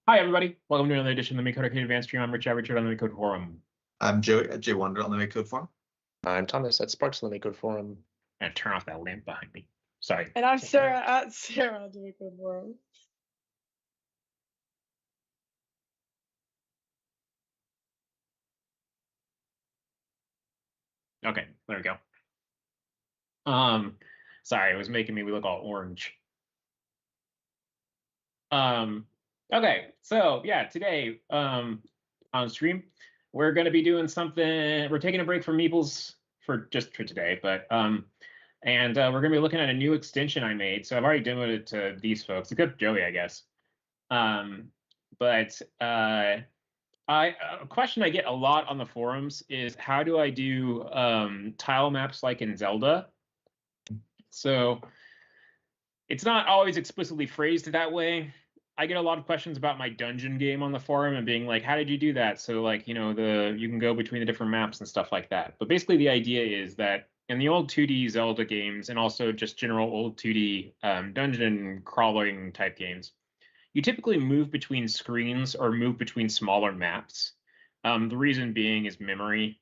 Hi, everybody. Welcome to another edition of the MakeCode Arcade Advanced stream. I'm Rich Richard on the MakeCode Forum. I'm Joey at J1 on the MakeCode Forum. I'm Thomas at Sparks on the MakeCode Forum. I'm gonna turn off that lamp behind me. Sorry. And I'm Sarah at Sarah on the MakeCode Forum. Okay, there we go. Sorry, it was making me look all orange. Okay, so yeah, today on stream we're going to be doing something. We're taking a break from Meeples for today, but we're going to be looking at a new extension I made. So I've already demoed it to these folks, except Joey, I guess. A question I get a lot on the forums is, how do I do tile maps like in Zelda? So it's not always explicitly phrased that way. I get a lot of questions about my dungeon game on the forum and being like, how did you do that? So like, you know, you can go between the different maps and stuff like that. But basically the idea is that in the old 2D Zelda games, and also just general old 2D dungeon crawling type games, you typically move between screens or move between smaller maps. The reason being is memory,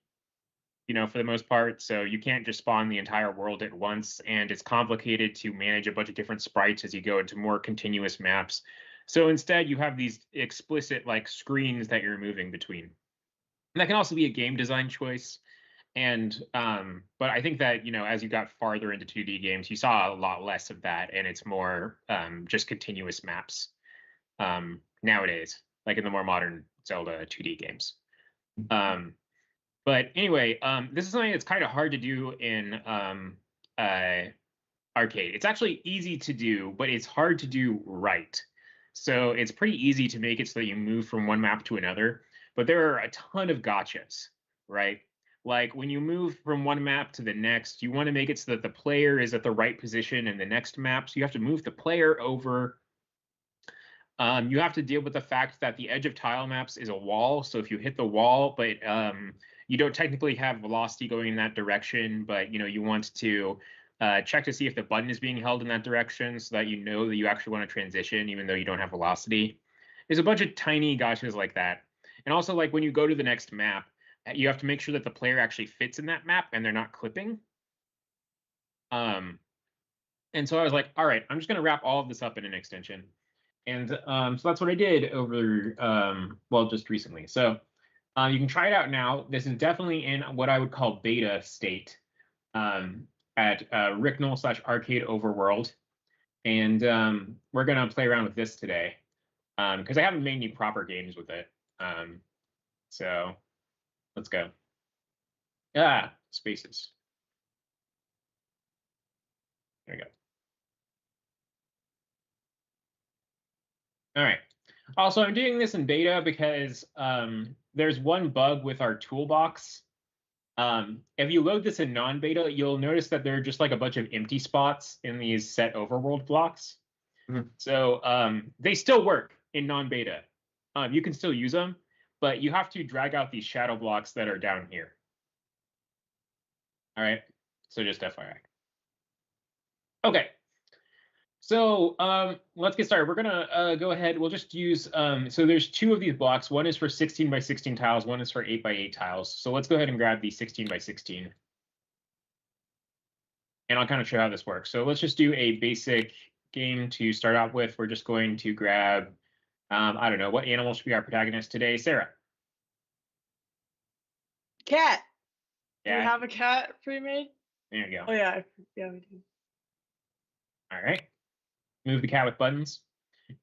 you know, for the most part. So you can't just spawn the entire world at once, and it's complicated to manage a bunch of different sprites as you go into more continuous maps. So instead, you have these explicit like screens that you're moving between. And that can also be a game design choice. And but I think that, you know, as you got farther into 2D games, you saw a lot less of that, and it's more just continuous maps nowadays, like in the more modern Zelda 2D games. But anyway, this is something that's kind of hard to do in arcade. It's actually easy to do, but it's hard to do right. So it's pretty easy to make it so that you move from one map to another, but there are a ton of gotchas, right? Like when you move from one map to the next, you want to make it so that the player is at the right position in the next map. So you have to move the player over. You have to deal with the fact that the edge of tile maps is a wall. So if you hit the wall, but you don't technically have velocity going in that direction, but you know, you want to check to see if the button is being held in that direction so that you know that you actually want to transition even though you don't have velocity. There's a bunch of tiny gotchas like that. And also, like when you go to the next map, you have to make sure that the player actually fits in that map and they're not clipping. And so I was like, all right, I'm just going to wrap all of this up in an extension. And so that's what I did over, well, just recently. So you can try it out now. This is definitely in what I would call beta state at Ricknell/Arcade Overworld. And we're going to play around with this today because I haven't made any proper games with it. So let's go. Spaces. There we go. All right. Also, I'm doing this in beta because there's one bug with our toolbox. If you load this in non-beta, you'll notice that there are just like a bunch of empty spots in these set overworld blocks. Mm-hmm. So they still work in non-beta. You can still use them, but you have to drag out these shadow blocks that are down here. All right. So just FYI. Okay. So let's get started. We're gonna go ahead. We'll just use, so there's two of these blocks. One is for 16 by 16 tiles. One is for 8 by 8 tiles. So let's go ahead and grab the 16 by 16. And I'll kind of show how this works. So let's just do a basic game to start out with. We're just going to grab I don't know. What animal should be our protagonist today? Sarah. Cat. Do we Yeah. have a cat pre-made? There you go. Oh yeah, yeah we do. All right. Move the cat with buttons.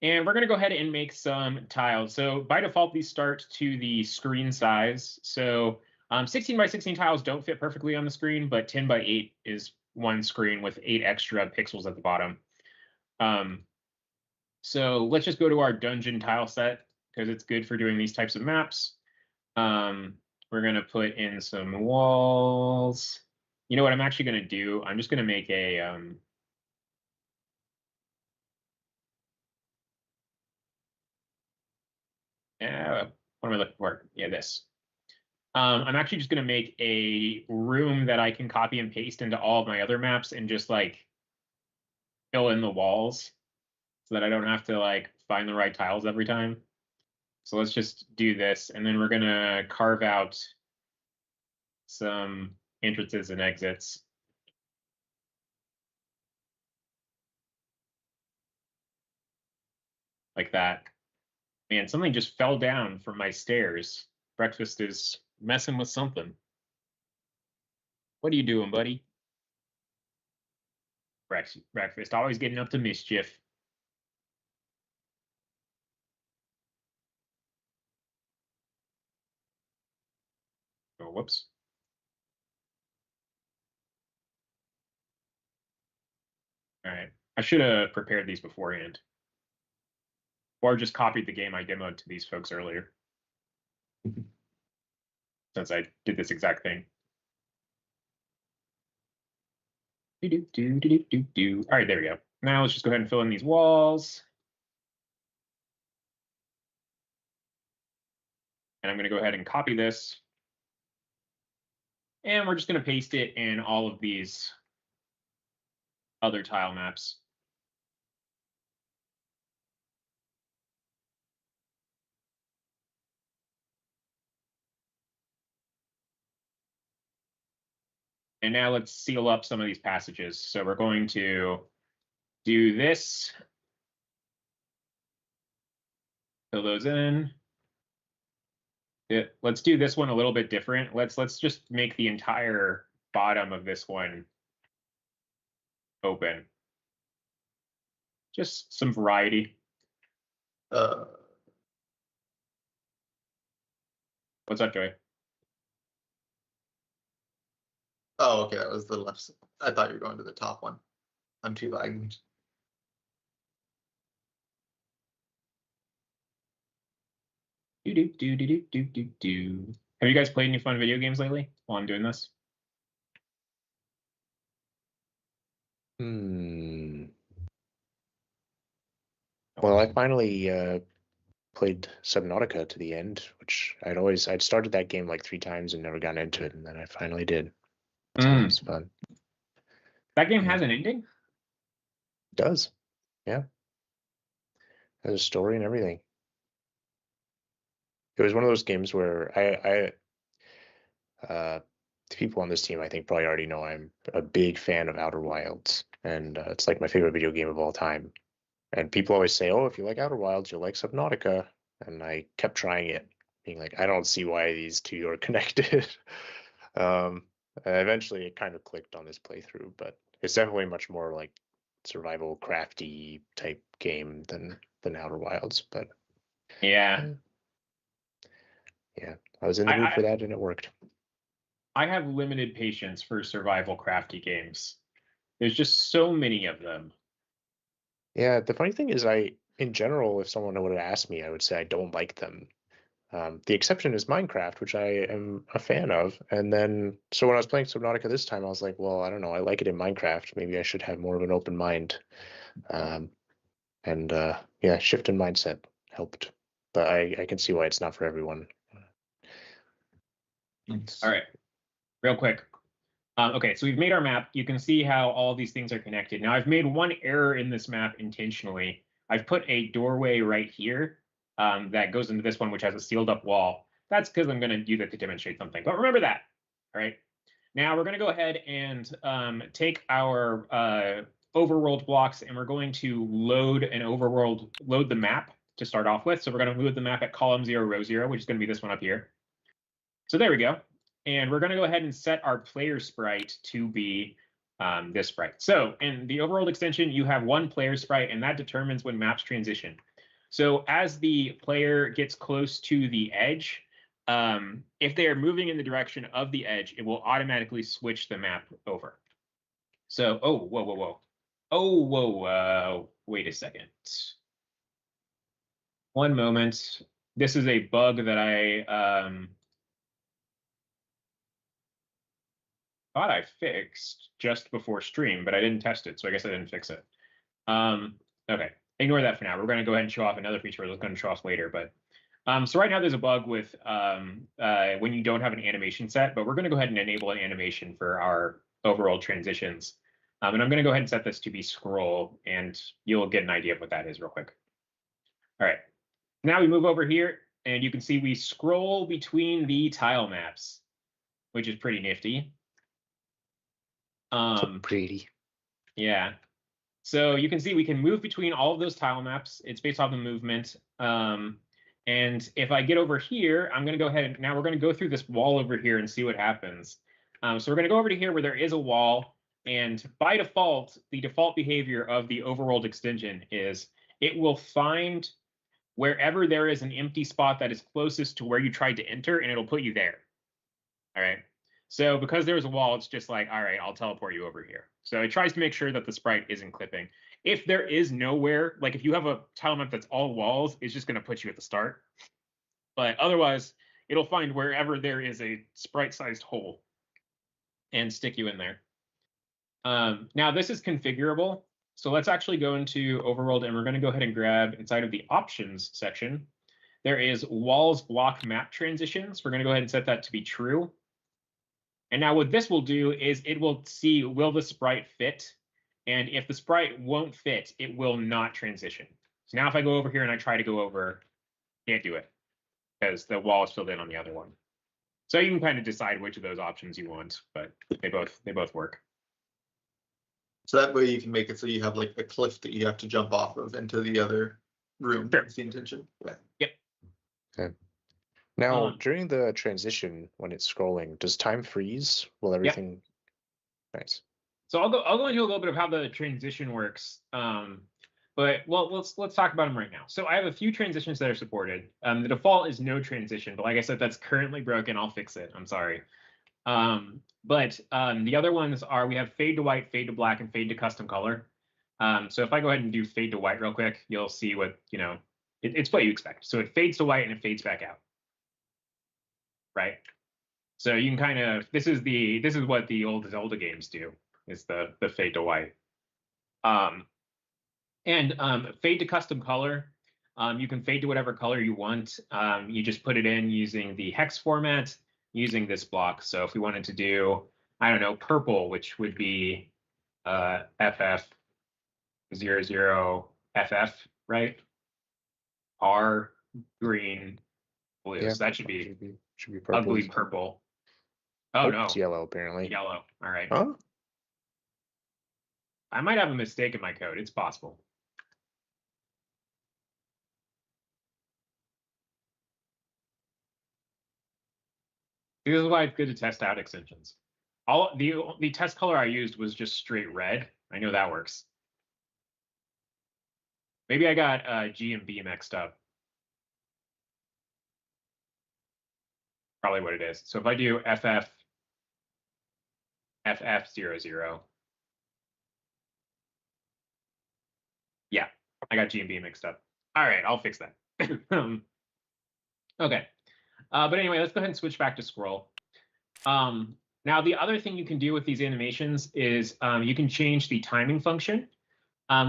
And we're going to go ahead and make some tiles. So by default, these start to the screen size. So 16 by 16 tiles don't fit perfectly on the screen, but 10 by 8 is one screen with 8 extra pixels at the bottom. So let's just go to our dungeon tile set because it's good for doing these types of maps. We're going to put in some walls. You know what I'm actually going to do? I'm just going to make a... what am I looking for? Yeah, this. I'm actually just going to make a room that I can copy and paste into all of my other maps and just like fill in the walls so that I don't have to like find the right tiles every time. So let's just do this. And then we're going to carve out some entrances and exits. Like that. Man, something just fell down from my stairs. Breakfast is messing with something. What are you doing, buddy? Breakfast, always getting up to mischief. Oh, whoops. All right. I should have prepared these beforehand. Or just copied the game I demoed to these folks earlier. Since I did this exact thing. All right, there we go. Now let's just go ahead and fill in these walls. And I'm going to go ahead and copy this. And we're just going to paste it in all of these other tile maps. And now let's seal up some of these passages. So we're going to do this. Fill those in. Let's do this one a little bit different. Let's just make the entire bottom of this one open. Just some variety. What's up, Joy? Oh, okay, that was the left. I thought you were going to the top one. I'm too lagging. Have you guys played any fun video games lately while I'm doing this? Well, I finally played Subnautica to the end, which I'd started that game like 3 times and never gotten into it, and then I finally did. So it was fun. That game has an ending? It does. Yeah. Has a story and everything. It was one of those games where the people on this team, I think, probably already know I'm a big fan of Outer Wilds, and it's like my favorite video game of all time. And people always say, "Oh, if you like Outer Wilds, you'll like Subnautica." And I kept trying it, being like, "I don't see why these two are connected." Eventually, it kind of clicked on this playthrough, but it's definitely much more like survival crafty type game than Outer Wilds. But yeah, I was in the mood for that, and it worked. I have limited patience for survival crafty games. There's just so many of them. Yeah, the funny thing is, in general, if someone would have asked me, I would say I don't like them. The exception is Minecraft, which I am a fan of. And then, so when I was playing Subnautica this time, I was like, well, I don't know, I like it in Minecraft. Maybe I should have more of an open mind. Yeah, shift in mindset helped. But I can see why it's not for everyone. All right, real quick. Okay, so we've made our map. You can see how all these things are connected. Now, I've made one error in this map intentionally. I've put a doorway right here that goes into this one, which has a sealed up wall. That's because I'm going to use it to demonstrate something. But remember that. All right. Now we're going to go ahead and take our overworld blocks, and we're going to load the map to start off with. So we're going to move the map at column 0, row 0, which is going to be this one up here. So there we go. And we're going to go ahead and set our player sprite to be this sprite. So in the overworld extension, you have one player sprite, and that determines when maps transition. So as the player gets close to the edge, if they are moving in the direction of the edge, it will automatically switch the map over. So, wait a second. One moment. This is a bug that I thought I fixed just before stream, but I didn't test it, so I guess I didn't fix it. Okay, ignore that for now. We're going to go ahead and show off another feature we're going to show off later. But so right now there's a bug with when you don't have an animation set, but we're going to go ahead and enable an animation for our overall transitions. And I'm going to go ahead and set this to be scroll, and you'll get an idea of what that is real quick. All right, now we move over here, and you can see we scroll between the tile maps, which is pretty nifty. So pretty. Yeah. So you can see we can move between all of those tile maps. It's based off the movement. And if I get over here, I'm going to go ahead and now we're going to go through this wall over here and see what happens. So we're going to go over to here where there is a wall. And by default, the default behavior of the overworld extension is it will find wherever there is an empty spot that is closest to where you tried to enter, and it'll put you there. All right. So because there's a wall, it's just like, all right, I'll teleport you over here. So it tries to make sure that the sprite isn't clipping. If there is nowhere, like if you have a tile map that's all walls, it's just going to put you at the start. But otherwise, it'll find wherever there is a sprite-sized hole and stick you in there. Now, this is configurable. So let's actually go into Overworld, and we're going to go ahead and grab inside of the options section. There is walls block map transitions. We're going to go ahead and set that to be true. And now what this will do is it will see, will the sprite fit? And if the sprite won't fit, it will not transition. So now if I go over here and I try to go over, can't do it because the wall is filled in on the other one. So you can kind of decide which of those options you want, but they both work. So that way you can make it so you have like a cliff that you have to jump off of into the other room. Sure. That's the intention. Yeah. Yep. Okay. Now, during the transition, when it's scrolling, does time freeze? Will everything? Yep. Nice. So I'll go into a little bit of how the transition works. But well, let's talk about them right now. So I have a few transitions that are supported. The default is no transition, but like I said, that's currently broken. I'll fix it. I'm sorry. But the other ones are we have fade to white, fade to black, and fade to custom color. So if I go ahead and do fade to white real quick, you'll see what it's what you expect. So it fades to white and it fades back out. Right. So you can kind of this is what the old Zelda games do. Is the fade to white. And fade to custom color. You can fade to whatever color you want. You just put it in using the hex format, using this block. So if we wanted to do, I don't know, purple, which would be FF00FF, right? R, green, blue. Yeah, so that should be purple. Ugly purple. Oh, no. It's yellow, apparently. Yellow. All right. Huh? I might have a mistake in my code. It's possible. This is why it's good to test out extensions. The test color I used was just straight red. I know that works. Maybe I got G and B mixed up. Probably what it is. So if I do FF00, yeah, I got G and B mixed up. All right, I'll fix that. Okay. But anyway, let's go ahead and switch back to scroll. Now, the other thing you can do with these animations is you can change the timing function,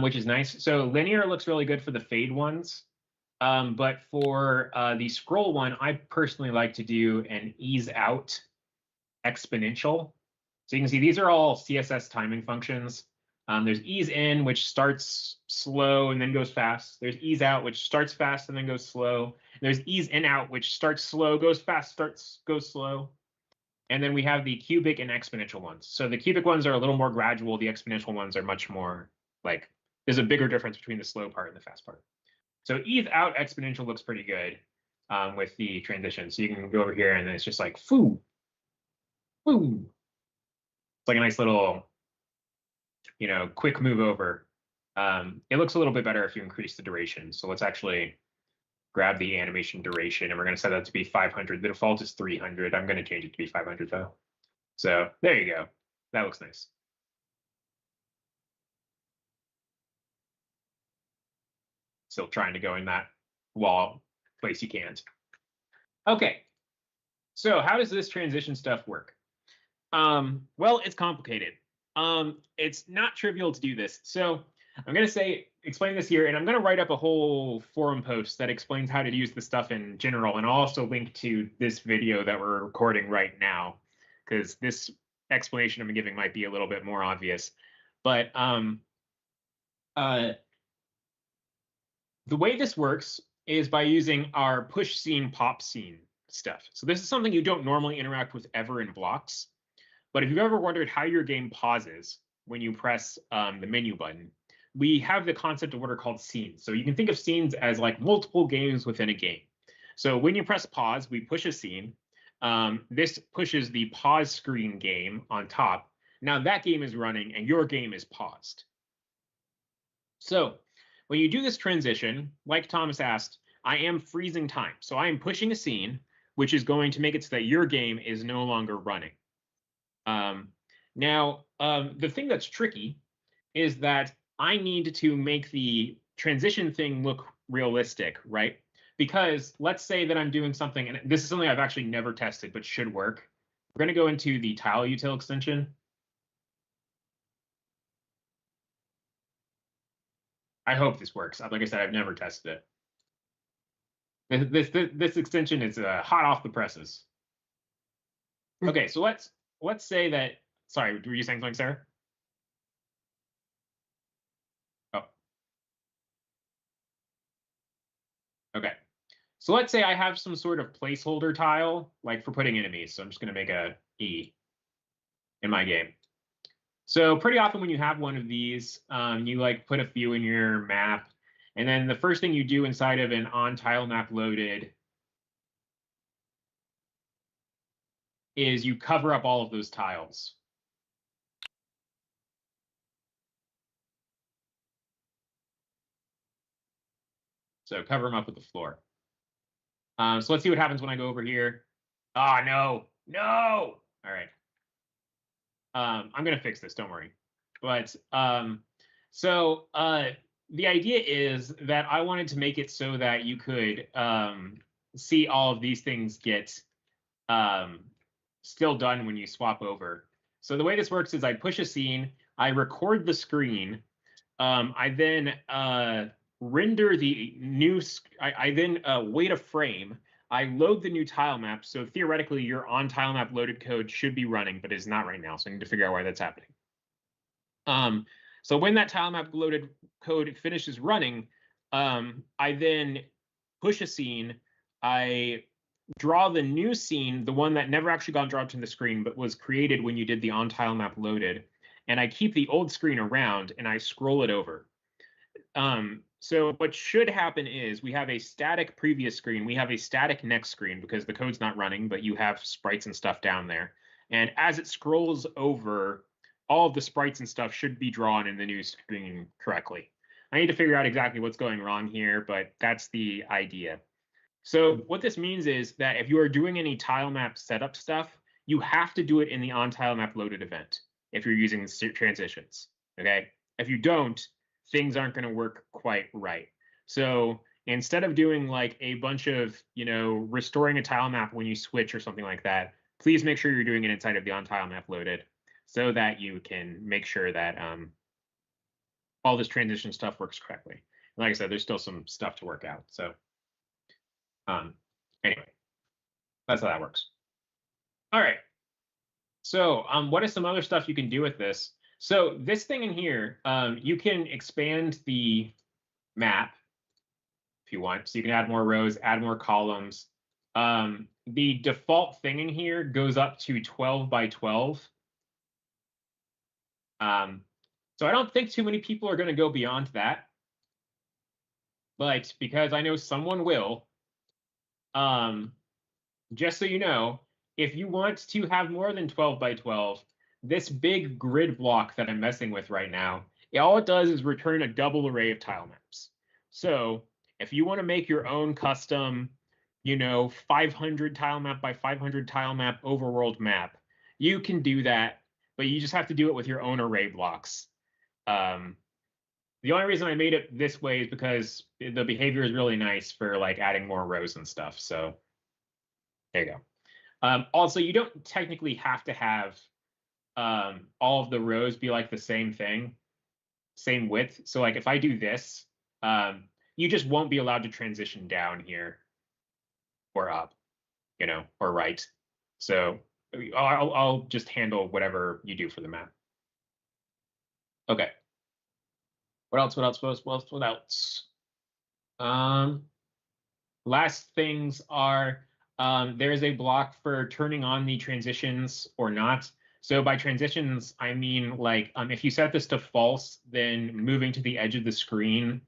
which is nice. So linear looks really good for the fade ones. But for the scroll one, I personally like to do an ease out exponential. So you can see these are all CSS timing functions. There's ease in, which starts slow and then goes fast. There's ease out, which starts fast and then goes slow. There's ease in out, which starts slow, goes fast, goes slow. And then we have the cubic and exponential ones. So the cubic ones are a little more gradual. The exponential ones are much more like, there's a bigger difference between the slow part and the fast part. So ease out exponential looks pretty good with the transition. So you can go over here and then it's just like foo, foo. It's like a nice little, quick move over. It looks a little bit better if you increase the duration. So let's actually grab the animation duration and we're going to set that to be 500. The default is 300. I'm going to change it to be 500 though. So there you go. That looks nice. Still trying to go in that wall place you can't. Okay. So how does this transition stuff work? Well, it's complicated. It's not trivial to do this. So I'm going to explain this here, and I'm going to write up a whole forum post that explains how to use the stuff in general, and I'll also link to this video that we're recording right now, because this explanation I'm giving might be a little bit more obvious. But the way this works is by using our push scene, pop scene stuff. So this is something you don't normally interact with ever in blocks. But if you've ever wondered how your game pauses when you press the menu button, we have the concept of what are called scenes. So you can think of scenes as like multiple games within a game. So when you press pause, we push a scene. This pushes the pause screen game on top. Now that game is running and your game is paused. So when you do this transition, like Thomas asked, I am freezing time. So I am pushing a scene, which is going to make it so that your game is no longer running. The thing that's tricky is that I need to make the transition thing look realistic, right? Because let's say that I'm doing something, and this is something I've actually never tested, but should work. We're going to go into the tile util extension. I hope this works. Like I said, I've never tested it. This extension is hot off the presses. Okay, so let's say that. Sorry, were you saying something, Sarah? Oh. Okay. So let's say I have some sort of placeholder tile, like for putting enemies. So I'm just going to make a E in my game. So pretty often when you have one of these, you like put a few in your map. And then the first thing you do inside of an on tile map loaded is you cover up all of those tiles. So cover them up with the floor. So let's see what happens when I go over here. Ah, no. All right. I'm going to fix this, don't worry. But the idea is that I wanted to make it so that you could see all of these things get still done when you swap over. So the way this works is I push a scene, I record the screen, I then render the new, I then wait a frame, I load the new tile map. So theoretically, your on tile map loaded code should be running, but it's not right now. So I need to figure out why that's happening. So when that tile map loaded code finishes running, I then push a scene. I draw the new scene, the one that never actually got dropped in the screen, but was created when you did the on tile map loaded. And I keep the old screen around and I scroll it over. So what should happen is we have a static previous screen. We have a static next screen because the code's not running, but you have sprites and stuff down there. And as it scrolls over, all of the sprites and stuff should be drawn in the new screen correctly. I need to figure out exactly what's going wrong here, but that's the idea. So what this means is that if you are doing any tile map setup stuff, you have to do it in the on tile map loaded event if you're using transitions, okay? If you don't, things aren't going to work quite right. So instead of doing like a bunch of, restoring a tile map when you switch or something like that, please make sure you're doing it inside of the on tile map loaded so that you can make sure that all this transition stuff works correctly. And like I said, there's still some stuff to work out. So anyway, that's how that works. All right. So what is some other stuff you can do with this? So this thing in here, you can expand the map if you want. So you can add more rows, add more columns. The default thing in here goes up to 12 by 12. So I don't think too many people are going to go beyond that. But because I know someone will, just so you know, if you want to have more than 12 by 12, this big grid block that I'm messing with right now, all it does is return a double array of tile maps. So if you want to make your own custom, 500 tile map by 500 tile map overworld map, you can do that, but you just have to do it with your own array blocks. The only reason I made it this way is because the behavior is really nice for like adding more rows and stuff. So there you go. Also, you don't technically have to have all of the rows be like the same thing, same width. So like if I do this, you just won't be allowed to transition down here or up, or right. So I'll just handle whatever you do for the map. Okay. What else? Last things are, there's a block for turning on the transitions or not. So by transitions, I mean like if you set this to false, then moving to the edge of the screen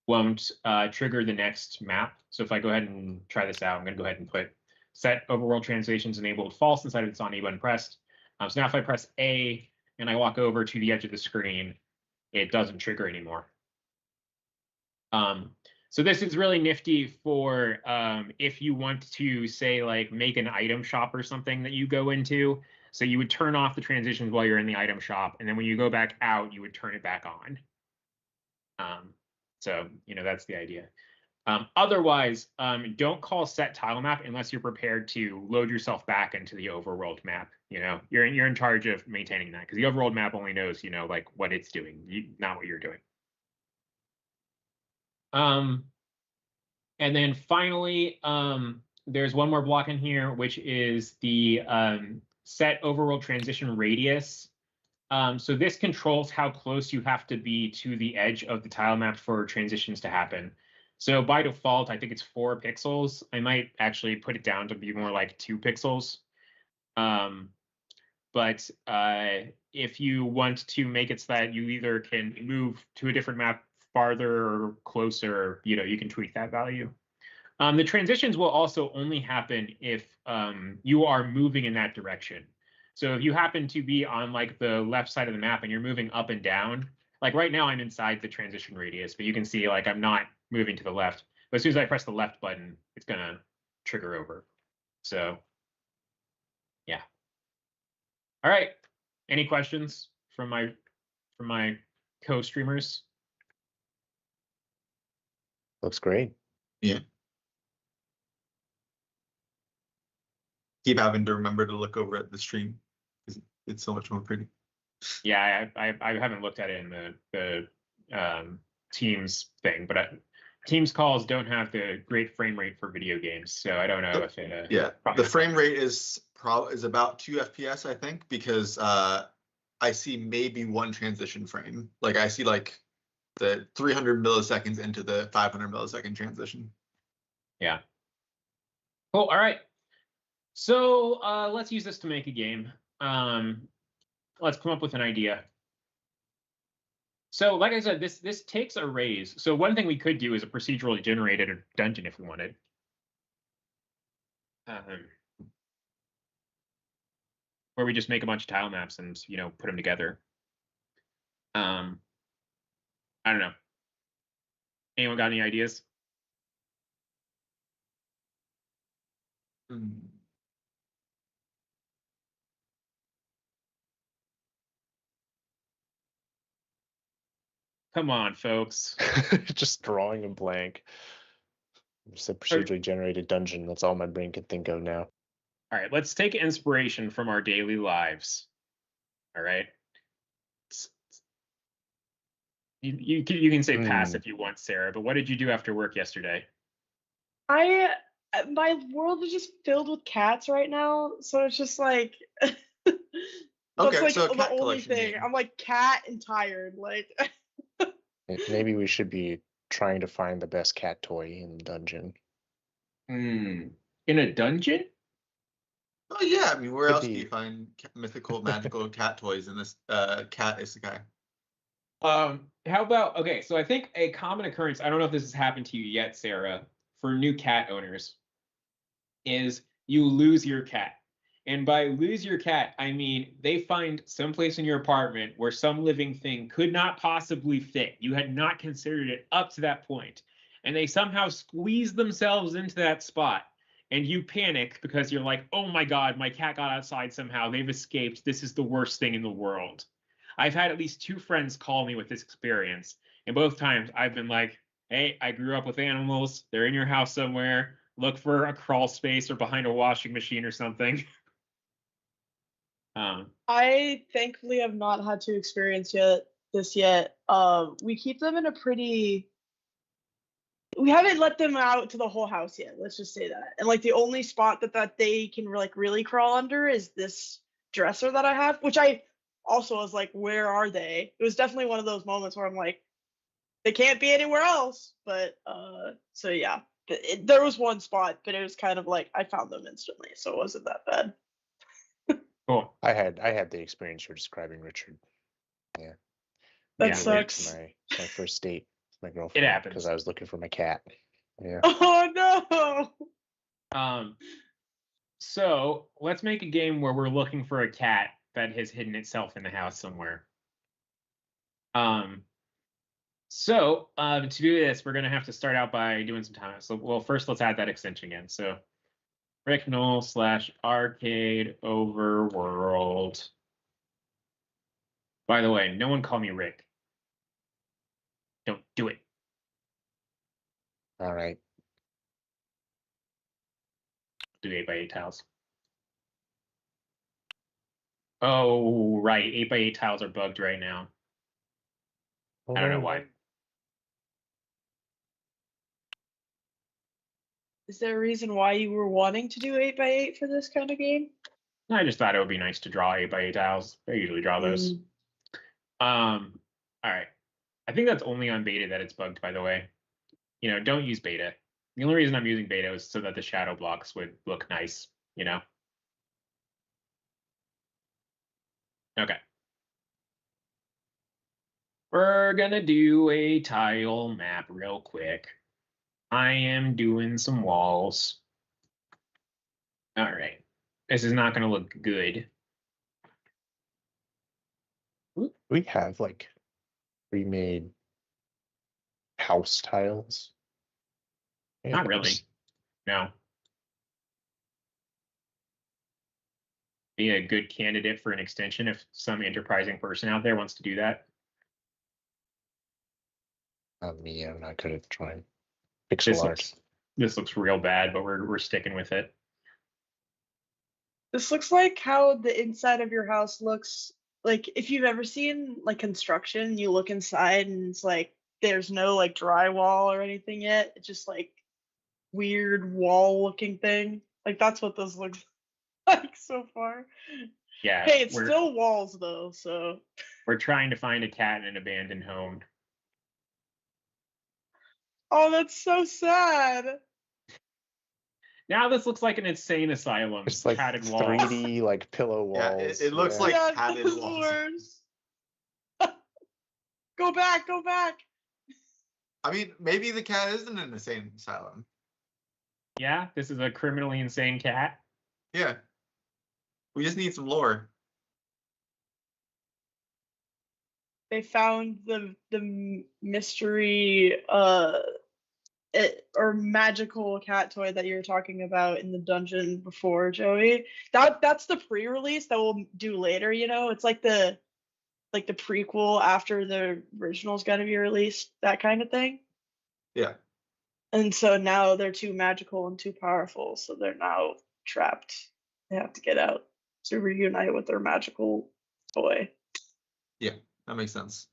won't trigger the next map. So if I go ahead and try this out, I'm going to go ahead and put set overworld translations enabled false inside of its on A button pressed. So now if I press A and I walk over to the edge of the screen, it doesn't trigger anymore. So this is really nifty for if you want to say like make an item shop or something that you go into. So you would turn off the transitions while you're in the item shop, and then when you go back out, you would turn it back on. So that's the idea. Otherwise, don't call set tile map unless you're prepared to load yourself back into the overworld map. You're in charge of maintaining that, because the overworld map only knows like what it's doing, not what you're doing. And then finally, there's one more block in here, which is the set overworld transition radius. So this controls how close you have to be to the edge of the tile map for transitions to happen. So by default, I think it's 4 pixels. I might actually put it down to be more like 2 pixels. But if you want to make it so that you either can move to a different map farther or closer, you can tweak that value. The transitions will also only happen if you are moving in that direction. So if you happen to be on like the left side of the map and you're moving up and down, like right now I'm inside the transition radius, but you can see like I'm not moving to the left. But as soon as I press the left button, it's gonna trigger over. So yeah. All right. Any questions from my co-streamers? Looks great. Yeah. Keep having to remember to look over at the stream because it's so much more pretty. Yeah, I haven't looked at it in the Teams thing, but Teams calls don't have the great frame rate for video games, so I don't know if it. Yeah, the frame rate is about 2 FPS, I think, because I see maybe 1 transition frame. Like I see like the 300 milliseconds into the 500 millisecond transition. Yeah. Cool. All right. So let's use this to make a game. Let's come up with an idea. So like I said, this takes arrays. So one thing we could do is a procedurally generated dungeon if we wanted. Where we just make a bunch of tile maps and put them together. I don't know. Anyone got any ideas? Come on, folks. Just drawing a blank. Just a procedurally generated dungeon. That's all my brain can think of now. All right, let's take inspiration from our daily lives. All right. You can say pass if you want, Sarah, but what did you do after work yesterday? My world is just filled with cats right now, so it's just like that's Okay, like so the only thing. game. I'm like cat and tired. Like Maybe we should be trying to find the best cat toy in the dungeon. In a dungeon? Oh yeah, I mean, where Could else do be. you find mythical, magical cat toys in this cat isekai? How about, okay, so I think a common occurrence, I don't know if this has happened to you yet, Sarah, for new cat owners, is you lose your cat. And by lose your cat, I mean they find someplace in your apartment where some living thing could not possibly fit. You had not considered it up to that point. And they somehow squeeze themselves into that spot. And you panic because you're like, oh my God, my cat got outside somehow. They've escaped. This is the worst thing in the world. I've had at least 2 friends call me with this experience. And both times I've been like, hey, I grew up with animals. They're in your house somewhere. Look for a crawl space or behind a washing machine or something. I thankfully have not had to experience this yet. We keep them in a pretty. We haven't let them out to the whole house yet. Let's just say that. And like the only spot that they can like really crawl under is this dresser that I have, which I also was like, where are they? It was definitely one of those moments where I'm like, they can't be anywhere else. But so yeah, there was one spot, but it was kind of like I found them instantly, so it wasn't that bad. Cool. I had the experience you're describing, Richard. Yeah. That Yeah, sucks. My first date with my girlfriend. happens. Because I was looking for my cat. Yeah. Oh no. So let's make a game where we're looking for a cat that has hidden itself in the house somewhere. So to do this, we're gonna have to start out by doing some time. So well, first let's add that extension again. So Rick Knoll / arcade overworld. By the way, no one call me Rick. Don't do it. All right. Do 8x8 tiles. Oh, right. 8x8 tiles are bugged right now. I don't know why. Is there a reason why you were wanting to do 8x8 for this kind of game? I just thought it would be nice to draw 8x8 tiles. I usually draw those. All right. I think that's only on beta that it's bugged, by the way. You know, don't use beta. The only reason I'm using beta is so that the shadow blocks would look nice, you know? Okay. We're gonna do a tile map real quick. I am doing some walls. All right. This is not gonna look good. We have like pre-made house tiles. Not really. No. Be a good candidate for an extension if some enterprising person out there wants to do that. Not me. I'm not good at drawing pixel art. This looks real bad, but we're sticking with it. This looks like how the inside of your house looks. Like if you've ever seen like construction, you look inside and it's like there's no like drywall or anything yet. It's just like weird wall looking thing. Like that's what this looks like so far. Yeah. Hey, it's still walls though, so we're trying to find a cat in an abandoned home. oh, that's so sad. Now this looks like an insane asylum. It's like padded walls. 3D like pillow Yeah, walls. it looks like Yeah, padded this is walls. worse. Go back, go back. I mean, maybe the cat isn't an insane asylum. Yeah, this is a criminally insane cat. Yeah. We just need some lore. They found the mystery or magical cat toy that you were talking about in the dungeon before, Joey. That's the pre-release that we'll do later, you know? It's like the prequel after the original's gonna be released, that kind of thing. Yeah. And so now they're too magical and too powerful, so they're now trapped. They have to get out to reunite with their magical toy. Yeah, that makes sense.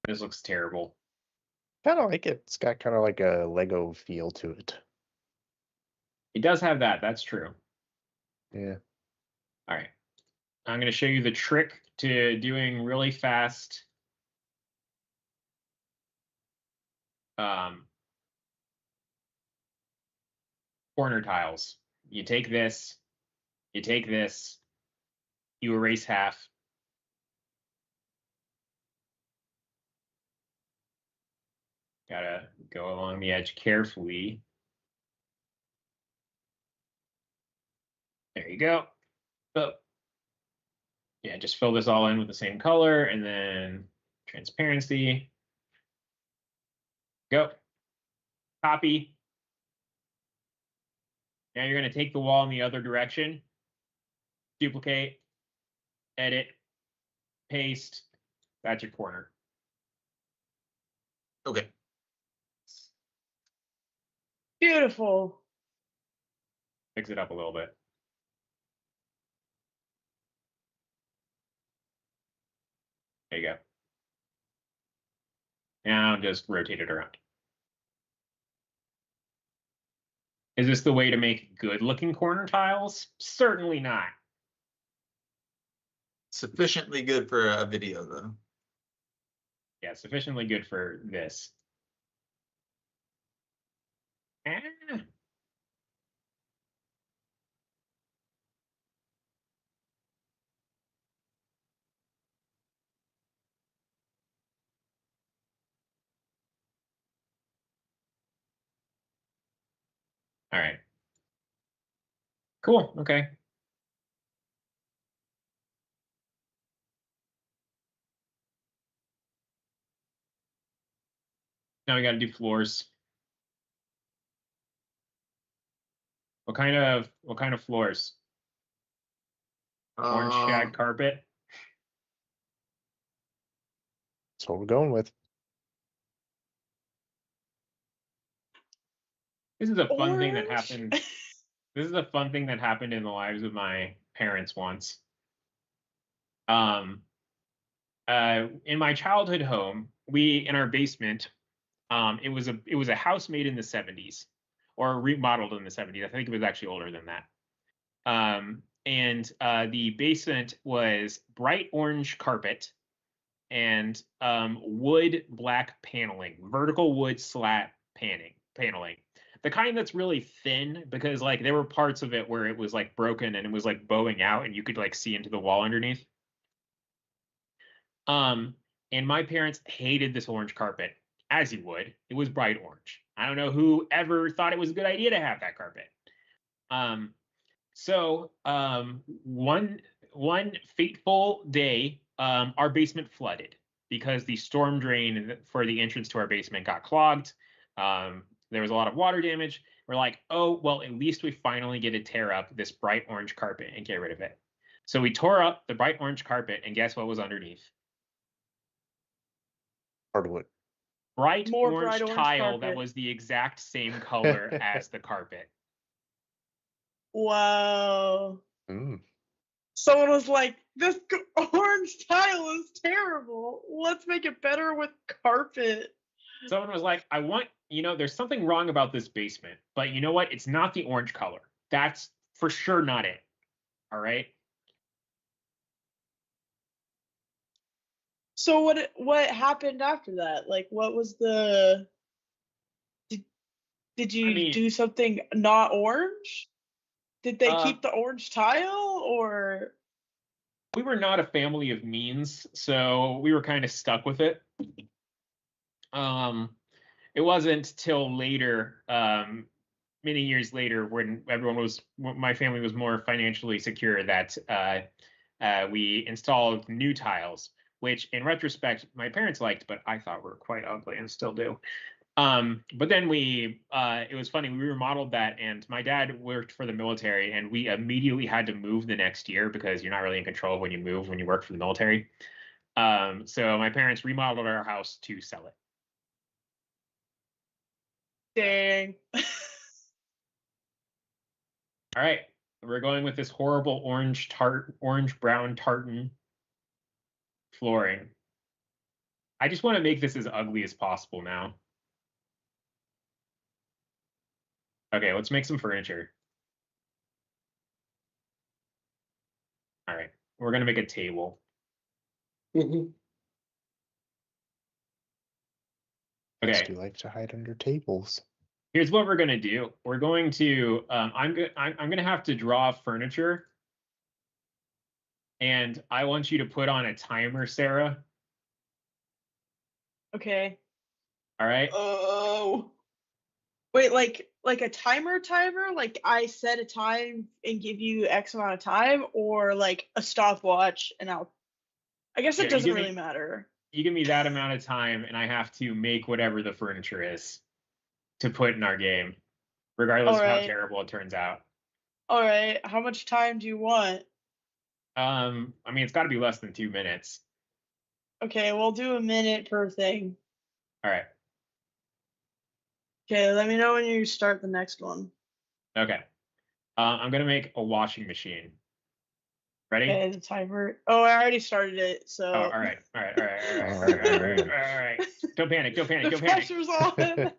This looks terrible. Kind of like it. It's got kind of like a Lego feel to it. It does have that. That's true. Yeah. All right. I'm going to show you the trick to doing really fast corner tiles. You take this, you erase half. Gotta go along the edge carefully. There you go. Oh. Yeah, just fill this all in with the same color and then transparency. Go. Copy. Now you're going to take the wall in the other direction. Duplicate. Edit. Paste. That's your corner. Okay. Beautiful. Fix it up a little bit. There you go. Now just rotate it around. Is this the way to make good-looking corner tiles? Certainly not. Sufficiently good for a video, though. Yeah, sufficiently good for this. All right. Cool. Okay. Now we got to do floors. What kind of floors? Orange shag carpet. That's what we're going with. This is a fun thing that Orange? happened. This is a fun thing that happened in the lives of my parents once. In my childhood home, in our basement, it was a house made in the 70s or remodeled in the 70s. I think it was actually older than that. And the basement was bright orange carpet and wood black paneling, vertical wood slat paneling. The kind that's really thin because like there were parts of it where it was like broken and it was like bowing out and you could like see into the wall underneath. And my parents hated this orange carpet, as you would. It was bright orange. I don't know who ever thought it was a good idea to have that carpet. So one fateful day, our basement flooded because the storm drain for the entrance to our basement got clogged. There was a lot of water damage. We're like, oh, well, at least we finally get to tear up this bright orange carpet and get rid of it. So we tore up the bright orange carpet, and guess what was underneath? Hardwood. Bright More orange bright orange tile carpet. that was the exact same color as the carpet. Wow. Mm. Someone was like, this orange tile is terrible. Let's make it better with carpet. Someone was like, there's something wrong about this basement, but you know what? It's not the orange color. That's for sure not it. All right. So what happened after that? Like, what was the? Did you do something not orange? Did they keep the orange tile or? We were not a family of means, so we were kind of stuck with it. It wasn't till later, many years later, when my family was more financially secure, that we installed new tiles, which in retrospect my parents liked, but I thought were quite ugly and still do. But then it was funny, we remodeled that, and my dad worked for the military, and we immediately had to move the next year because you're not really in control of when you move when you work for the military. So my parents remodeled our house to sell it. Dang. All right, we're going with this horrible orange brown tartan flooring. I just want to make this as ugly as possible now. Okay, let's make some furniture. All right, we're gonna make a table. Kids Okay. do like to hide under tables. Here's what we're gonna do. We're going to I'm gonna have to draw furniture. And I want you to put on a timer, Sarah. Okay. All right. Oh. Wait, like a timer? Like I set a time and give you X amount of time, or like a stopwatch and I guess Yeah, it you doesn't give me- really matter. You give me that amount of time, and I have to make whatever the furniture is to put in our game, regardless of how Alright. terrible it turns out. Alright. How much time do you want? I mean, it's got to be less than 2 minutes. Okay, we'll do a minute per thing. All right. Okay, let me know when you start the next one. Okay. I'm gonna make a washing machine. Ready? Okay, the timer. Oh, I already started it, so. Oh, all right. Don't panic. Don't panic. The Don't panic. pressure's on.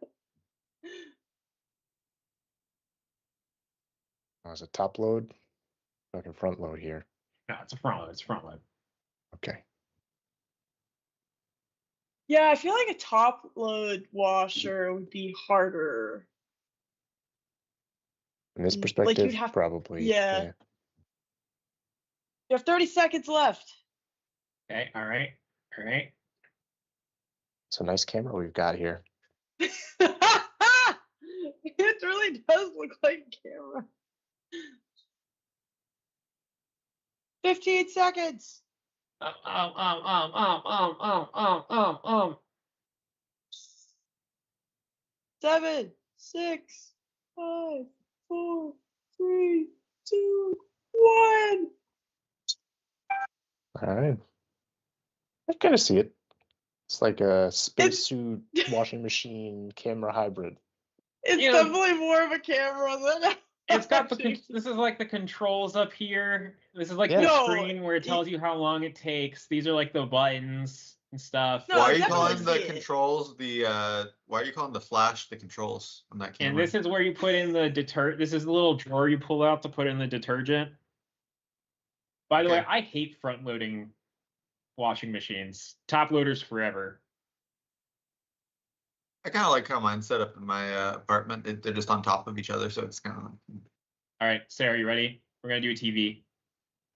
It's a top load. Fucking front load here. No, it's a front load. It's a front load. Okay. Yeah, I feel like a top load washer would be harder. From this Like, perspective, you'd have- probably. yeah. You have 30 seconds left. Okay. All right. All right. It's a nice camera we've got here. It really does look like a camera. 15 seconds. 7, 6, 5, 4, 3, 2, 1. All right. I kind of see it. It's like a spacesuit washing machine camera hybrid. It's Yeah. definitely more of a camera than It's got the. actually- This is like the controls up here. This is like Yeah. the No, screen where it tells you how long it takes. These are like the buttons and stuff. No, Why I are you definitely calling the see it. controls why are you calling the flash the controls on that camera? And this is where you put in the This is the little drawer you pull out to put in the detergent. By the way, Okay. I hate front loading washing machines. Top loaders forever. I kind of like how mine's set up in my apartment. They're just on top of each other, so it's kind of All right, Sarah, you ready? We're gonna do a TV.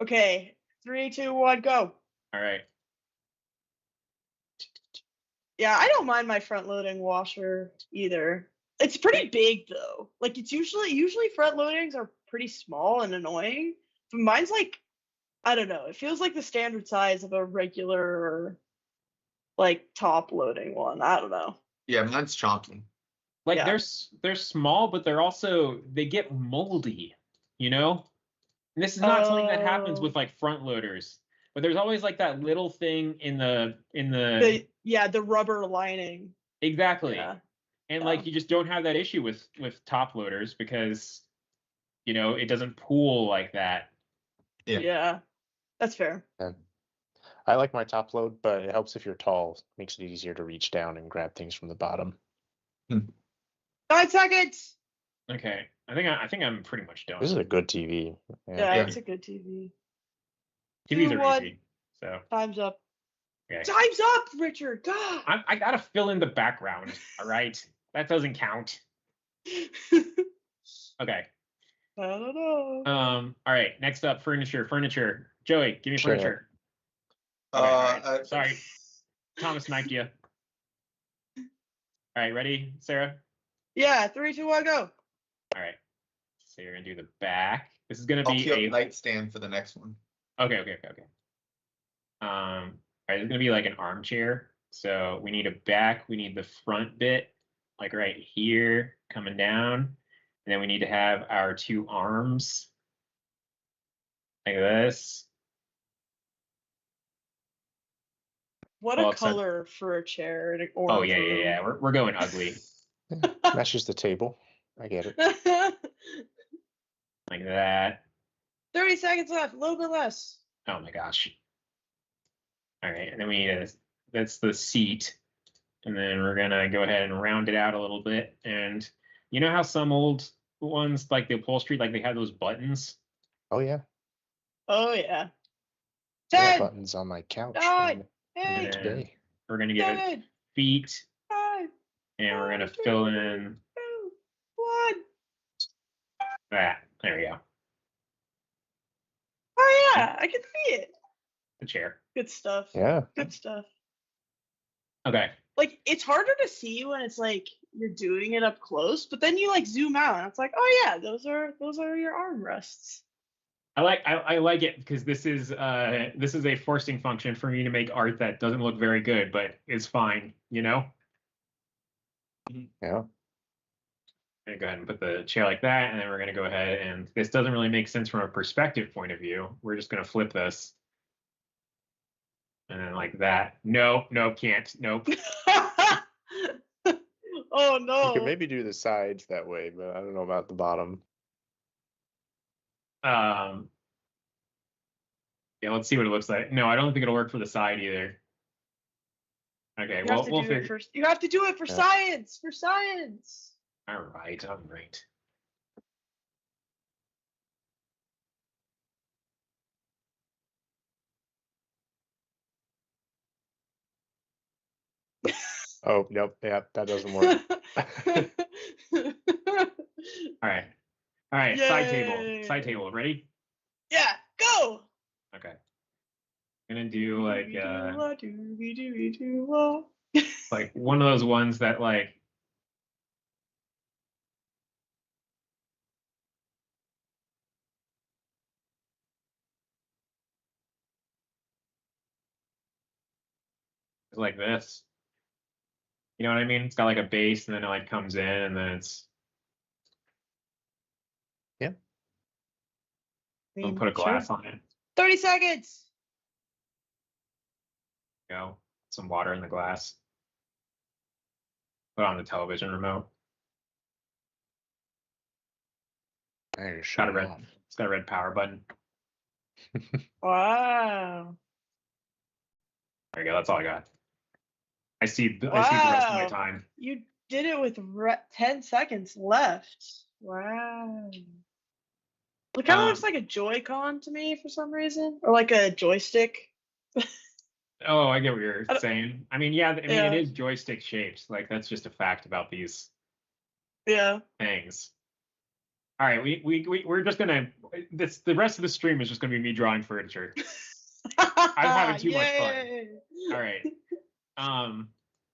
Okay, 3, 2, 1, go. All right. Yeah, I don't mind my front loading washer either. It's pretty big though. Like it's usually front loadings are pretty small and annoying. But mine's like, I don't know. It feels like the standard size of a regular like top loading one. I don't know. yeah, mine's chonky. Like Yeah. they're small, but they get moldy, you know? And this is not something that happens Oh. with like front loaders. But there's always like that little thing in the The rubber lining. exactly. Yeah. And Yeah. like you just don't have that issue with top loaders because it doesn't pool like that. Yeah. Yeah. That's fair. And I like my top load, but it helps if you're tall. Makes it easier to reach down and grab things from the bottom. 9 seconds. Okay. I think I'm pretty much done. This is a good TV. Yeah, Yeah. it's a good TV. TVs 2, are 1. easy. So Time's up. okay. Time's up, Richard. God. I gotta fill in the background. All right. That doesn't count. Okay. I don't know. All right. Next up, furniture. Joey, give me Sure. furniture. Okay, all right. Sorry. Thomas sniped you. All right, ready, Sarah? Yeah, 3, 2, 1, go. All right. So you're gonna do the back. This is gonna I'll be queue a up nightstand for the next one. okay. All right, it's gonna be like an armchair. So we need a back, we need the front bit, like right here, coming down. And then we need to have our 2 arms like this. What Well, a except- color for a chair and or Oh a yeah. We're going ugly Matches the table. I get it. room. like that. 30 seconds left, a little bit less. Oh my gosh. All right, and then we need that's the seat. And then we're gonna go ahead and round it out a little bit. And you know how some old ones, like the upholstery, like they have those buttons? Oh yeah. Oh yeah. I got 10, buttons on my couch 9, And 8, then today. we're gonna give it 7, feet, 5, and we're gonna 4, fill in 2, 1. that. There we go. Oh yeah, I can see it. the chair. Good stuff. Yeah. Good stuff. Okay. Like, it's harder to see when it's like you're doing it up close, but then you like zoom out and it's like, oh yeah, those are your armrests. I like it because this is a forcing function for me to make art that doesn't look very good, but is fine, you know? Yeah. I'm gonna go ahead and put the chair like that, and then we're gonna go ahead and this doesn't really make sense from a perspective point of view. We're just gonna flip this. And then like that. No, can't. Nope. Oh You no. could maybe do the sides that way, but I don't know about the bottom. Yeah, let's see what it looks like. No, I don't think it'll work for the side either. Okay, You well, have to we'll do figure. it first. You have to do it for Yeah. science. For science. All right. Oh, nope. Yeah, that doesn't work. All right. Side table. Yay. Side table. Ready? Yeah, go. Okay. I'm gonna do like one of those ones that like is like this. You know what I mean? It's got like a base, and then it like comes in, and then it's. Yeah. I'll put a glass on it. 30 seconds. Go. Some water in the glass. Put on the television remote. There, Got a shut red. off. It's got a red power button. Wow. There you go. That's all I got. I see the rest of my time. You did it with 10 seconds left. Wow. It kind of looks like a Joy-Con to me for some reason, or like a joystick. Oh, I get what you're saying. I mean, yeah, Yeah. it is joystick shaped. Like that's just a fact about these Yeah. things. All right, we're just gonna the rest of the stream is just gonna be me drawing furniture. I'm having too much fun. All right.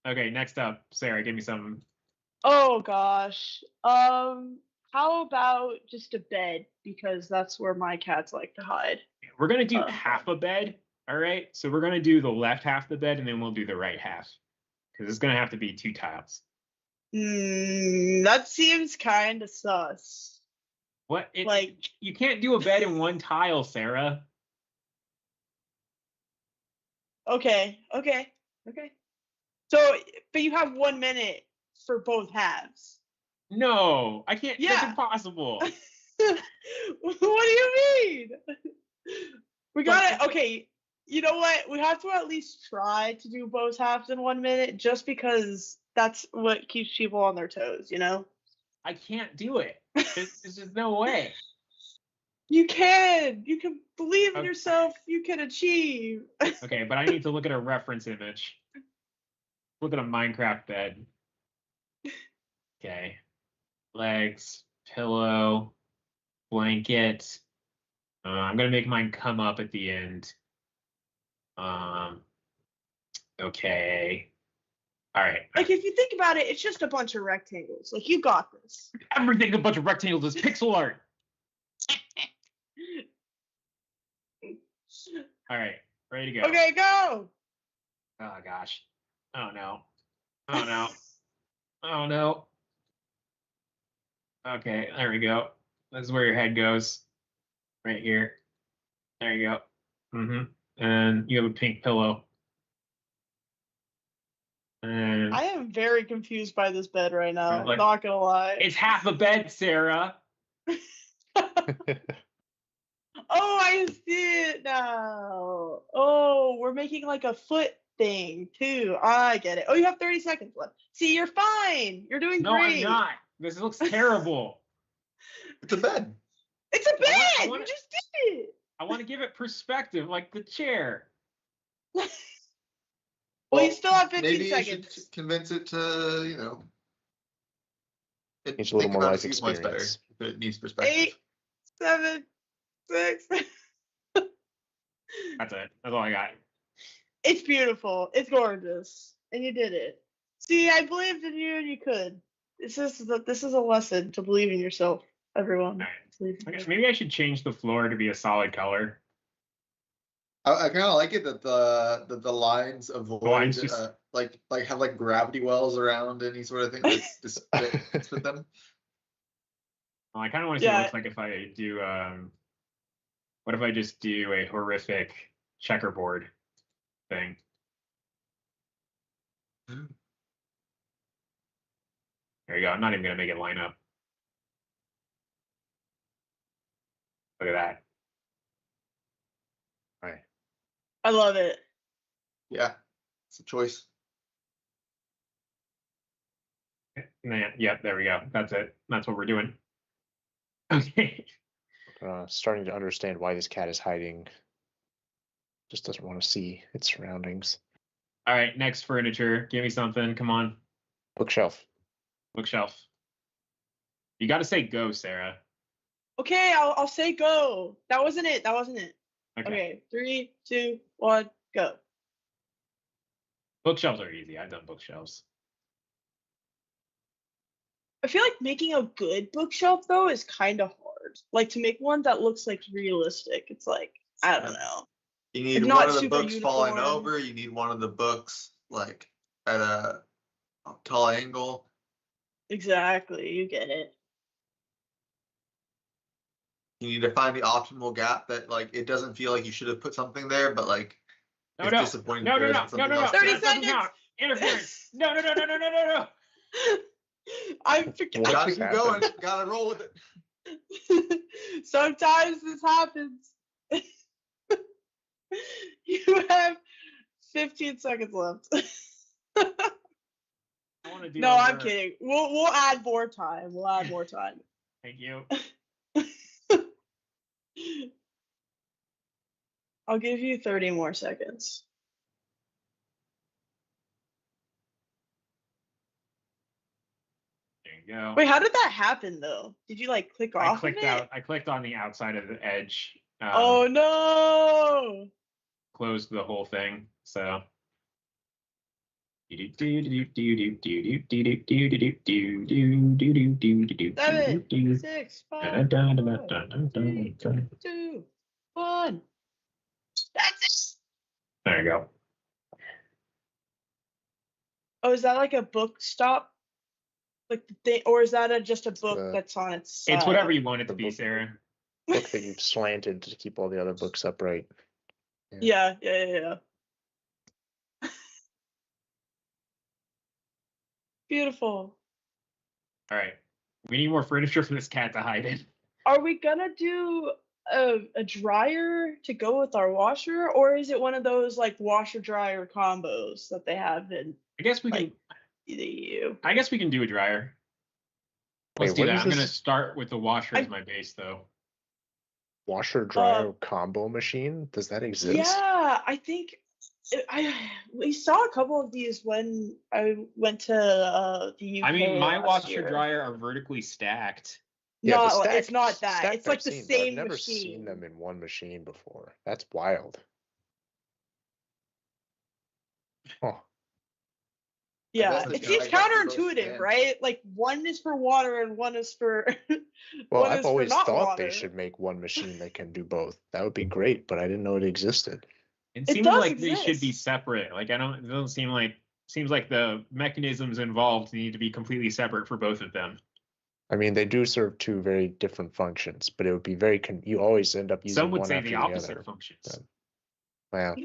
Okay, next up, Sarah, give me some. Oh gosh. How about just a bed, because that's where my cats like to hide. We're gonna do half a bed. All right, so we're gonna do the left half of the bed, and then we'll do the right half, because it's gonna have to be 2 tiles. That seems kind of sus. What? You can't do a bed in 1 tile, Sarah. Okay. So, but you have 1 minute for both halves. No, I can't. Yeah. That's impossible. What do you mean? We got it. Okay. You know what? We have to at least try to do both halves in 1 minute, just because that's what keeps people on their toes, you know? I can't do it. There's just no way. You can. You can believe in yourself. You can achieve. Okay, but I need to look at a reference image. Look at a Minecraft bed. Okay. Legs, pillow, blanket. I'm gonna make mine come up at the end. Okay. All right. Like, if you think about it, it's just a bunch of rectangles. Like, you got this. Everything's a bunch of rectangles is pixel art. All right, ready to go. Okay, go. Oh gosh. Oh no. Oh no. Oh no. Okay, there we go. This is where your head goes. Right here. There you go. And you have a pink pillow. And I am very confused by this bed right now. Like, Not gonna lie. it's half a bed, Sarah. Oh, I see it now. Oh, we're making like a foot thing too. I get it. Oh, you have 30 seconds left. See, you're fine. You're doing great. No, I'm not. This looks terrible. It's a bed. It's a bed. I wanna- You just did it. I want to give it perspective, like the chair. Well, you still have 15 maybe seconds. you should convince it to, you know, Needs a little think more about life it much better experience. if it needs perspective. 8, 7, 6. That's it. That's all I got. It's beautiful. It's gorgeous, and you did it. See, I believed in you, and you could. This is a lesson to believe in yourself, everyone. All right. Believe in Okay, you. maybe I should change the floor to be a solid color. I kind of like it that the lines avoid lines just- like have like gravity wells around any sort of thing that's just fits with them. Well, I kind of want to see what it Yeah. looks like if I do. What if I just do a horrific checkerboard thing? There you go. I'm not even gonna make it line up. Look at that. All right. I love it. Yeah, it's a choice. Yeah, there we go. That's it. That's what we're doing. Okay. Starting to understand why this cat is hiding. Just doesn't want to see its surroundings. All right. Next furniture. Give me something. Come on. Bookshelf. Bookshelf. You got to say go, Sarah. Okay, I'll say go. That wasn't it. Okay. Okay, 3, 2, 1, go. Bookshelves are easy. I've done bookshelves. I feel like making a good bookshelf though is kind of hard. Like to make one that looks like realistic. It's like I don't know. You need It's one not of the super books falling uniform. over. You need one of the books like at a tall angle. Exactly, you get it. You need to find the optimal gap that like it doesn't feel like you should have put something there, but like No, it's no, disappointing. no, there no, no, isn't no, something no, no. else 30 there. That doesn't seconds. count. Interference. No, no, no, no, no, no, no, no. I'm What Gotta just keep happened? going. Gotta roll with it. Sometimes this happens. You have 15 seconds left. I want to do. No, I'm kidding. We'll add more time. Thank you. I'll give you 30 more seconds. There you go. Wait, how did that happen though? Did you like click I off clicked of it? out. I clicked on the outside of the edge. Oh no! Closed the whole thing. So. 7, 6, 5, 4, 3, 2, 1. That's it. There you go. Oh, is that like a book stop? Like the thing, or is that just a book the- that's on its side? It's whatever you want it to The be, book. Sarah. Book that you've slanted to keep all the other books upright. Yeah. Beautiful. All right. We need more furniture for this cat to hide in. Are we gonna do a dryer to go with our washer, or is it one of those like washer dryer combos that they have in I guess we can. Like- the EU? I guess we can do a dryer. Let's Wait, do what that. is I'm gonna this? start with the washer as I- my base, though. Washer dryer combo machine? Does that exist? Yeah, I think we saw a couple of these when I went to the UK. I mean, my last washer year. dryer are vertically stacked. Yeah, the Not, it's stacked- not that. stacked It's like I've the seen, but I've same never machine. seen them in one machine before. That's wild. Oh, Yeah, guess it it's seems I guess they're both counterintuitive, stand. right? Like one is for water and one is for well, one I've is for always not thought water. they should make one machine that can do both. That would be great, but I didn't know it existed. It It seems does like they should be exist. separate. Like I don't. It doesn't seem like. Seems like the mechanisms involved need to be completely separate for both of them. I mean, they do serve two very different functions, but it would be very you always end up using Some would one say after the the opposite other. functions. Well,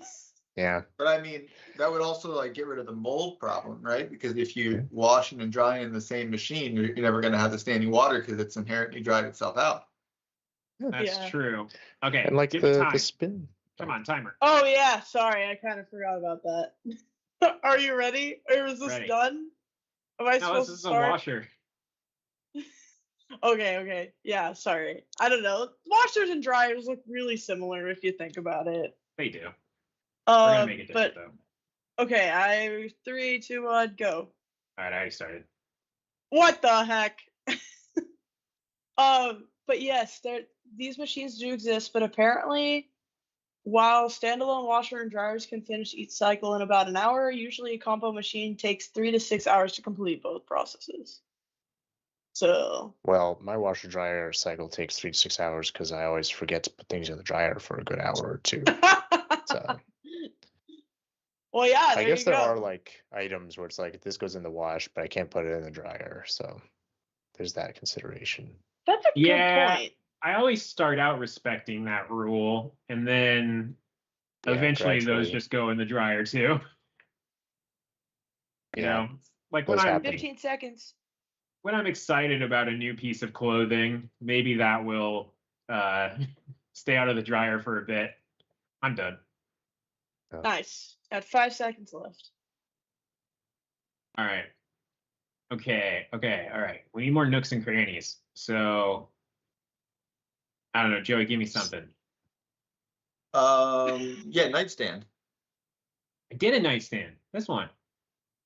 yeah. But I mean, that would also like get rid of the mold problem, right? Because if you washing and drying in the same machine, you're never going to have the standing water because it's inherently dried itself out. That's Yeah. true. Okay, And like give me time. the spin. Come on, timer. Oh yeah, sorry, I kind of forgot about that. Are you ready? Or is this Ready. done? Am I No, supposed this to is a start? washer. Okay. Yeah, sorry. I don't know. Washers and dryers look really similar if you think about it. They do. We're gonna make it But different though. okay, 3, 2, 1, go. All right, I already started. What the heck? But yes, these machines do exist, but apparently While standalone washer and dryers can finish each cycle in about an hour, usually a combo machine takes 3 to 6 hours to complete both processes. So, Well, my washer dryer cycle takes 3 to 6 hours because I always forget to put things in the dryer for a good hour or two. So well, yeah, I there guess you there go. are like items where it's like this goes in the wash, but I can't put it in the dryer. So there's that consideration. That's a good point. I always start out respecting that rule, and then Yeah, eventually those gradually. just go in the dryer too. You Yeah, know, like when does I'm happen. 15 seconds. when I'm excited about a new piece of clothing, maybe that will stay out of the dryer for a bit. I'm done. Nice. Got 5 seconds left. All right. Okay. All right. We need more nooks and crannies. So I don't know, Joey, give me something. Yeah, nightstand. I did a nightstand. This one.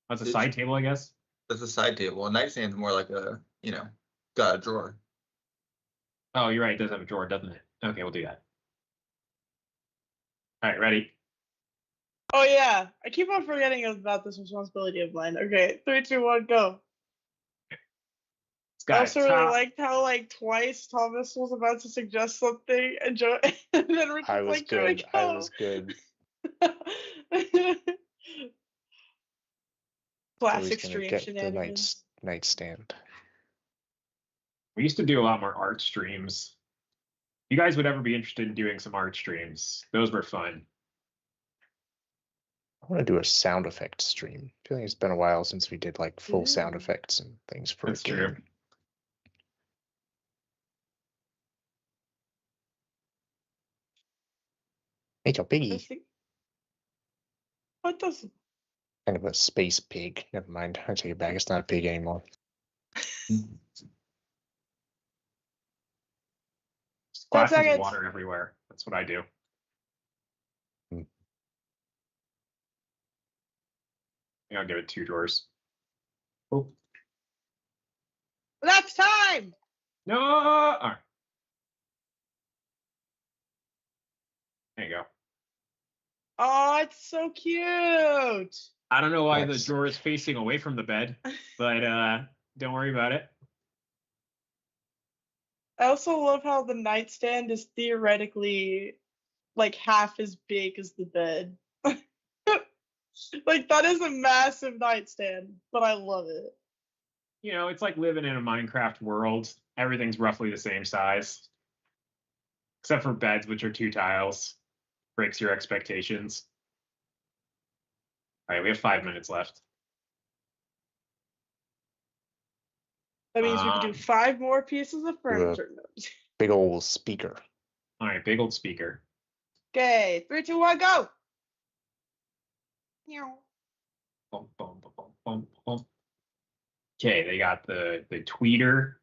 That's a Did side you? table, I guess. That's a side table. A nightstand's more like a, got a drawer. Oh, you're right. It does have a drawer, doesn't it? Okay, we'll do that. All right, ready? Oh, yeah. I keep on forgetting about this responsibility of mine. Okay, 3, 2, 1, go. It's I got also really liked how, like, twice Thomas was about to suggest something, and and then Rich I was was like, Joey, good. go. I was good. Classic Joey's gonna stream get the shenanigans. nightstand. We used to do a lot more art streams. You guys would ever be interested in doing some art streams? Those were fun. I want to do a sound effect stream. I feel like it's been a while since we did like full sound Ooh. effects and things for That's a game. true. Make a piggy. What does? Kind of a space pig. Never mind. I take it back. It's not a pig anymore. Glasses of seconds. water everywhere. That's what I do. Hmm. I'll give it 2 drawers. Oh. That's time. No! All right. There you go. Oh, it's so cute. I don't know why Nice. the drawer is facing away from the bed, but don't worry about it. I also love how the nightstand is theoretically like half as big as the bed. Like, that is a massive nightstand, but I love it. You know, it's like living in a Minecraft world. Everything's roughly the same size, except for beds, which are 2 tiles. Breaks your expectations. All right, we have 5 minutes left. That means we can do 5 more pieces of furniture. Big old speaker. All right, big old speaker. Okay, 3, 2, 1, go. Bum, bum, bum, bum, bum, bum. Okay, they got the tweeter,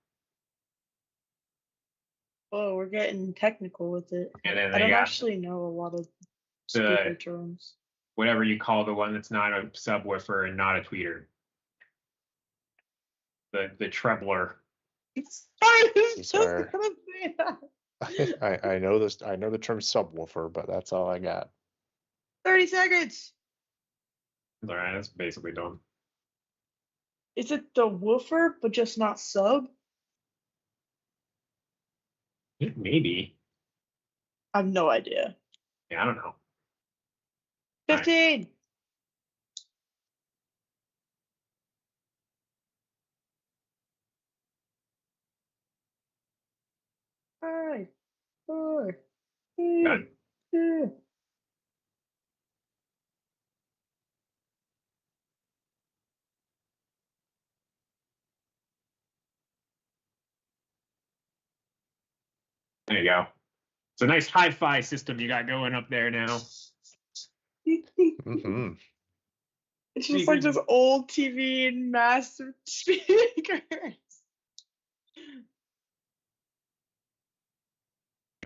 Oh, we're getting technical with it. and then I they don't got actually know a lot of speaker terms. whatever you call the one that's not a subwoofer and not a tweeter. The trebler. I was These just are- gonna say that. I know this. I know the term subwoofer, but that's all I got. 30 seconds. All right, that's basically done. Is it the woofer, but just not sub? Maybe. I have no idea. Yeah, I don't know. 15. Five, 4, 3, Done. 2. There you go. It's a nice hi-fi system you got going up there now. Mm-hmm. It's just like this old TV and massive speakers.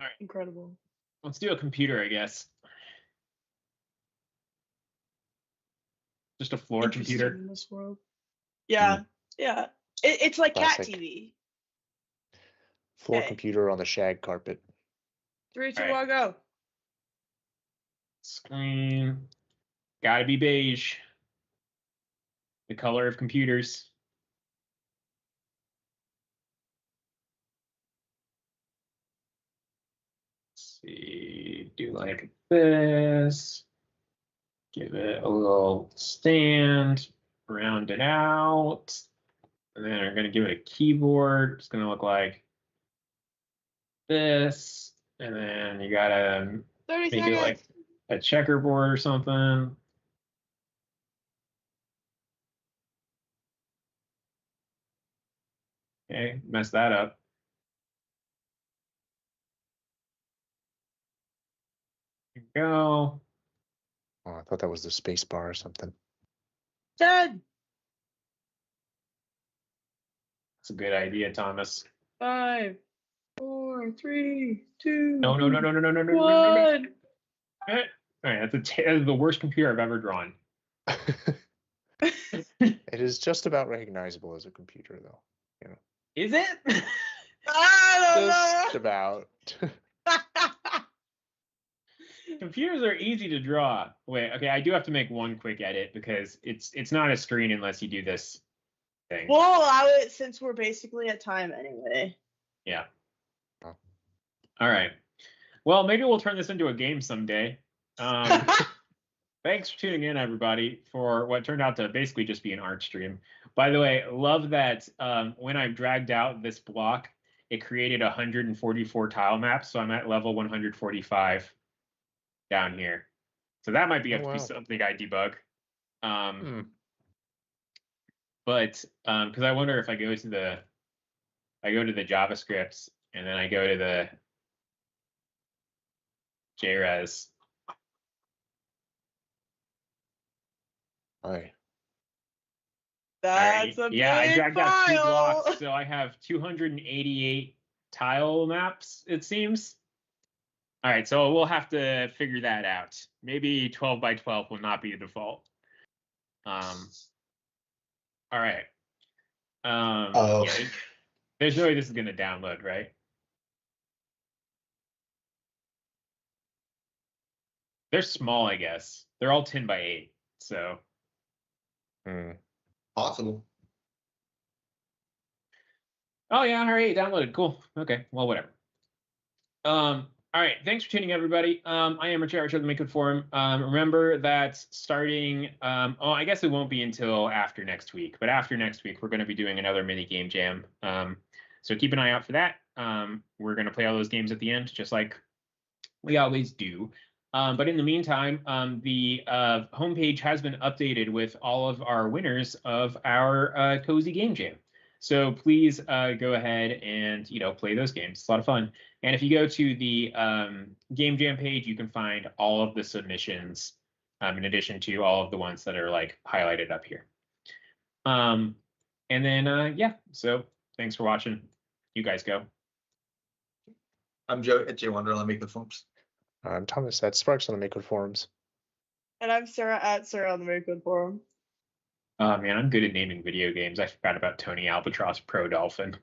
All right. Incredible. Let's do a computer, I guess. Just a floor Interesting computer. in this world. Yeah, yeah. It's like Classic. cat TV. Floor Okay. computer on the shag carpet. 3, 2, All right. 1, go. Screen. Gotta be beige. The color of computers. Let's see. Do like this. Give it a little stand. Round it out. And then I'm going to give it a keyboard. It's going to look like this. And then you got to 30 make seconds. it like a checkerboard or something. Okay, mess that up. There you go. Oh, I thought that was the space bar or something. 10, That's a good idea, Thomas. 5, 4, 3, 2, No. 1. All right, that's the worst computer I've ever drawn. It is just about recognizable as a computer, though. You know, Is it? I just about. Computers are easy to draw. Wait, okay, I do have to make one quick edit because it's not a screen unless you do this thing. We'll allow it since we're basically at time anyway. Yeah. Oh. All right. Well, maybe we'll turn this into a game someday. Thanks for tuning in, everybody, for what turned out to basically just be an art stream. By the way, love that when I dragged out this block, it created 144 tile maps. So I'm at level 145 down here. So that might be Oh, wow. something I debug. But because I wonder if I go to the JavaScripts and then I go to the JRes. Hi. That's a big I dragged out 2 file. blocks, so I have 288 tile maps, it seems. All right, so we'll have to figure that out. Maybe 12 by 12 will not be the default. All right. Oh. Yeah, there's no way this is going to download, right? They're small, I guess. They're all 10 by 8, so. Possible. Oh yeah, all right, downloaded. Cool. Okay, well, whatever. All right, thanks for tuning in, everybody. I am Richard of the MakeCode Forum. Remember that starting, I guess it won't be until after next week, but after next week, we're going to be doing another mini game jam. So keep an eye out for that. We're going to play all those games at the end, just like we always do. But in the meantime, the homepage has been updated with all of our winners of our Cozy Game Jam. So please go ahead and play those games. It's a lot of fun. And if you go to the Game Jam page, you can find all of the submissions in addition to all of the ones that are like highlighted up here. And then yeah, so thanks for watching. You guys go. I'm Joe at JWonder on the MakeCode Forums. I'm Thomas at Sparks on the MakeCode Forums. And I'm Sarah at Sarah on the MakeCode Forum. Man, I'm good at naming video games. I forgot about Tony Albatross Pro Dolphin.